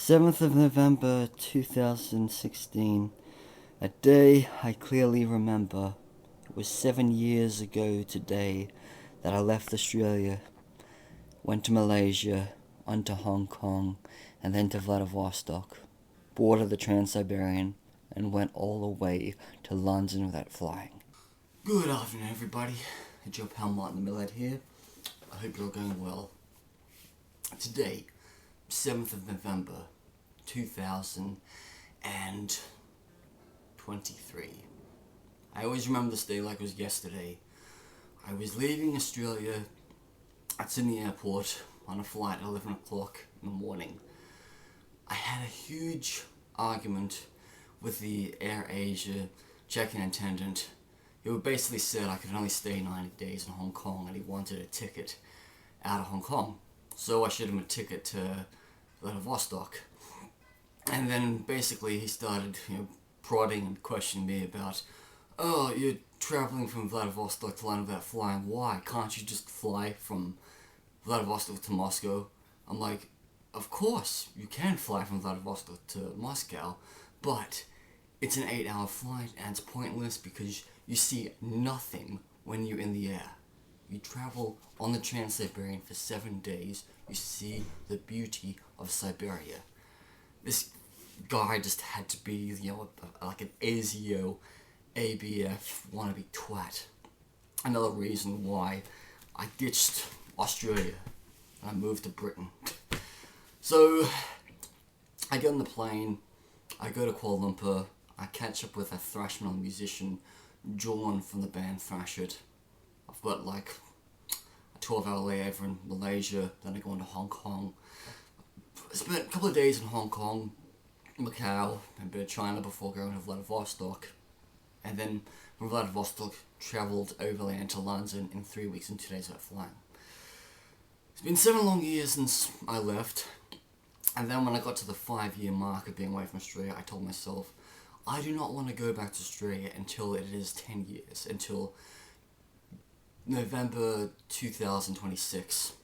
7th of November 2016. A day I clearly remember. It was 7 years ago today that I left Australia, went to Malaysia, on to Hong Kong, and then to Vladivostok, boarded the Tran Siberian, and went all the way to London without flying. Good afternoon, everybody. It's your pal Martin the Millhead here. I hope you're going well. Today, 7th of November 2023. I always remember this day like it was yesterday. I was leaving Australia at Sydney Airport on a flight at 11 o'clock in the morning. I had a huge argument with the Air Asia check-in attendant who basically said I could only stay 90 days in Hong Kong and he wanted a ticket out of Hong Kong. So I showed him a ticket to Vladivostok. And then basically he started, prodding and questioning me about, oh, you're traveling from Vladivostok to London without flying. Why? Can't you just fly from Vladivostok to Moscow? I'm like, of course you can fly from Vladivostok to Moscow, but it's an 8-hour flight and it's pointless because you see nothing when you're in the air. You travel on the Tran Siberian for 7 days, you see the beauty of Siberia. This guy just had to be, like an ASIO, ABF, wannabe twat. Another reason why I ditched Australia and I moved to Britain. So, I get on the plane, I go to Kuala Lumpur, I catch up with a thrash metal musician, John from the band Thrash It. I've got like a 12-hour layover in Malaysia, then I go into Hong Kong. I spent a couple of days in Hong Kong, Macau, and a bit of China before going to Vladivostok. And then from Vladivostok, travelled overland to London in 3 weeks and 2 days without flying. It's been 7 long years since I left. And then when I got to the 5-year mark of being away from Australia, I told myself, I do not want to go back to Australia until it is 10 years, until November 2026.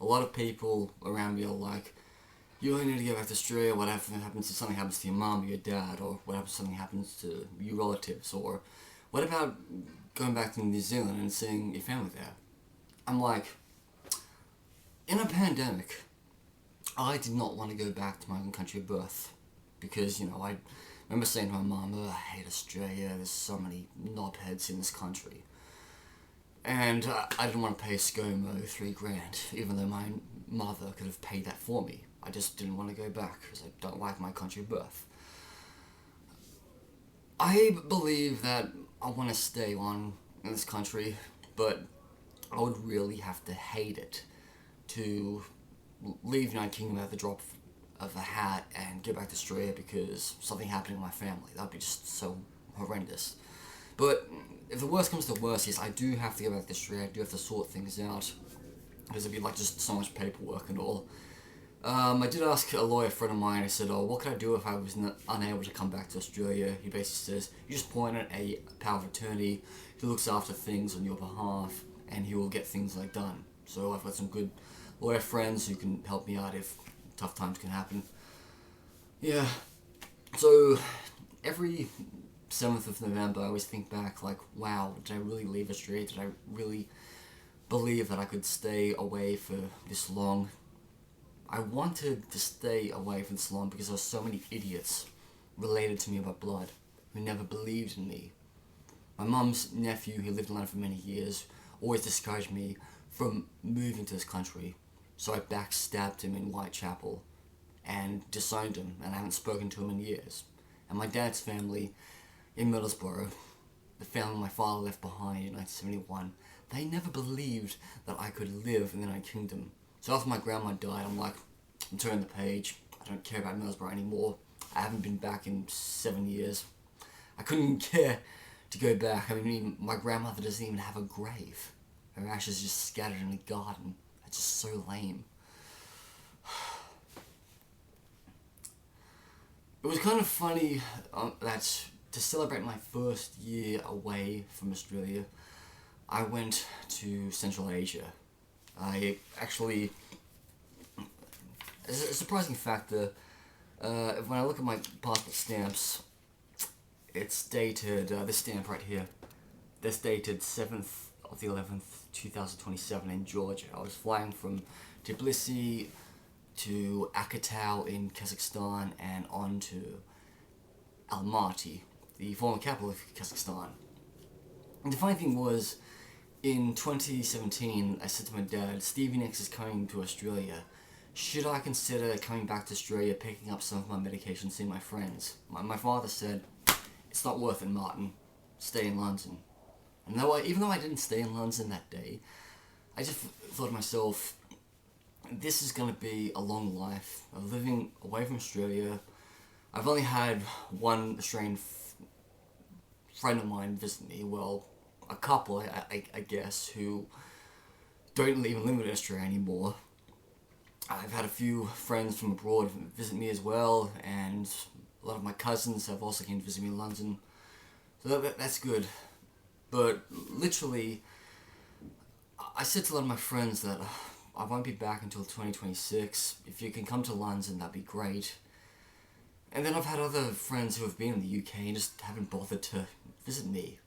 A lot of people around me are like, you only need to go back to Australia, what happens if something happens to your mom or your dad, or what happens if something happens to your relatives, or what about going back to New Zealand and seeing your family there? I'm like, in a pandemic, I did not want to go back to my own country of birth, because, I remember saying to my mom, oh, I hate Australia, there's so many knobheads in this country. And I didn't want to pay ScoMo $3,000, even though my mother could have paid that for me. I just didn't want to go back because I don't like my country of birth. I believe that I want to stay on in this country, but I would really have to hate it to leave United Kingdom at the drop of a hat and get back to Australia because something happened in my family. That would be just so horrendous. But if the worst comes to the worst, yes, I do have to go back to Australia. I do have to sort things out because it'd be like just so much paperwork and all. I did ask a lawyer friend of mine. I said, "Oh, what could I do if I was unable to come back to Australia?" He basically says, "You just point at a power of attorney who looks after things on your behalf, and he will get things like done." So I've got some good lawyer friends who can help me out if tough times can happen. Yeah. So every 7th of November, I always think back like, wow, did I really leave Australia? Did I really believe that I could stay away for this long? I wanted to stay away for this long because there were so many idiots related to me by blood who never believed in me. My mum's nephew, who lived in London for many years, always discouraged me from moving to this country, so I backstabbed him in Whitechapel and disowned him, and I haven't spoken to him in years. And my dad's family in Middlesbrough, the family my father left behind in 1971, they never believed that I could live in the United Kingdom. So after my grandma died, I'm like, I'm turning the page. I don't care about Middlesbrough anymore. I haven't been back in 7 years. I couldn't care to go back. I mean, my grandmother doesn't even have a grave. Her ashes just scattered in a garden. It's just so lame. It was kind of funny that to celebrate my first year away from Australia, I went to Central Asia. I actually, as a surprising factor, When I look at my passport stamps, it's dated, this stamp right here, that's dated 7th of the 11th, 2027 in Georgia. I was flying from Tbilisi to Akatau in Kazakhstan and on to Almaty, the former capital of Kazakhstan. And the funny thing was, in 2017, I said to my dad, Stevie Nicks is coming to Australia. Should I consider coming back to Australia, picking up some of my medication, seeing my friends? My father said, it's not worth it, Martin. Stay in London. And even though I didn't stay in London that day, I just thought to myself, this is going to be a long life of living away from Australia. I've only had one Australian friend of mine visit me, well, a couple, I guess, who don't even live in Australia anymore. I've had a few friends from abroad visit me as well, and a lot of my cousins have also came to visit me in London. So that's good. But literally, I said to a lot of my friends that I won't be back until 2026. If you can come to London, that'd be great. And then I've had other friends who have been in the UK and just haven't bothered to visit me.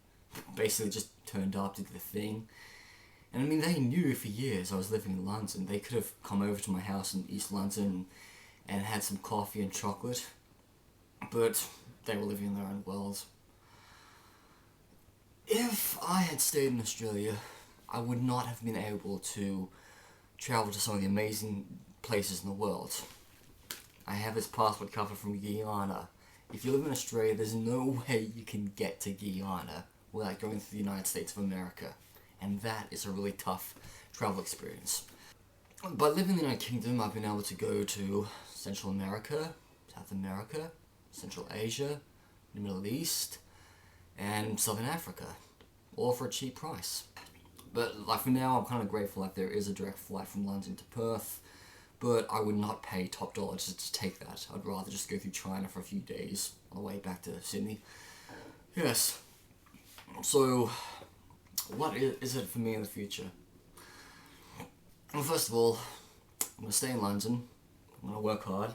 Basically just turned up, did the thing. And I mean, they knew for years I was living in London. They could have come over to my house in East London and had some coffee and chocolate. But they were living in their own world. If I had stayed in Australia, I would not have been able to travel to some of the amazing places in the world. I have this passport cover from Guyana. If you live in Australia, there's no way you can get to Guyana without going through the United States of America. And that is a really tough travel experience. By living in the United Kingdom, I've been able to go to Central America, South America, Central Asia, the Middle East, and Southern Africa, all for a cheap price. But like for now, I'm kind of grateful that there is a direct flight from London to Perth, but I would not pay top dollar to take that. I'd rather just go through China for a few days on the way back to Sydney. Yes. So, what is it for me in the future? Well, first of all, I'm going to stay in London. I'm going to work hard.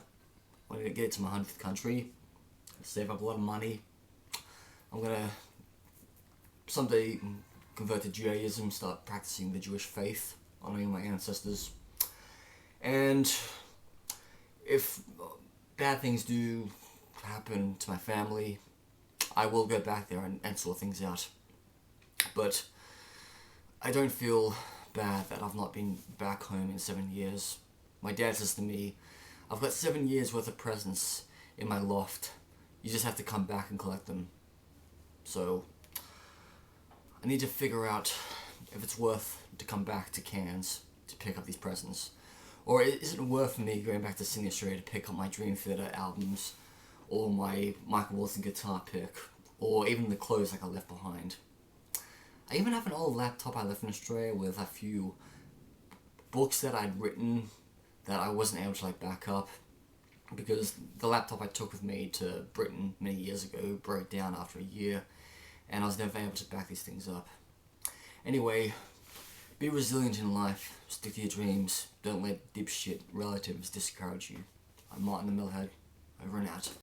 I'm going to get to my 100th country. Save up a lot of money. I'm going to someday convert to Judaism, start practicing the Jewish faith, honoring my ancestors. And if bad things do happen to my family, I will go back there and sort things out. But I don't feel bad that I've not been back home in 7 years. My dad says to me, I've got 7 years worth of presents in my loft. You just have to come back and collect them. So I need to figure out if it's worth to come back to Cairns to pick up these presents. Or is it worth me going back to Sydney, Australia to pick up my Dream Theater albums, or my Michael Wilson guitar pick, or even the clothes like I left behind. I even have an old laptop I left in Australia with a few books that I'd written that I wasn't able to back up, because the laptop I took with me to Britain many years ago broke down after a year, and I was never able to back these things up. Anyway, be resilient in life, stick to your dreams, don't let dipshit relatives discourage you. I'm Martin the Millhead, over and out.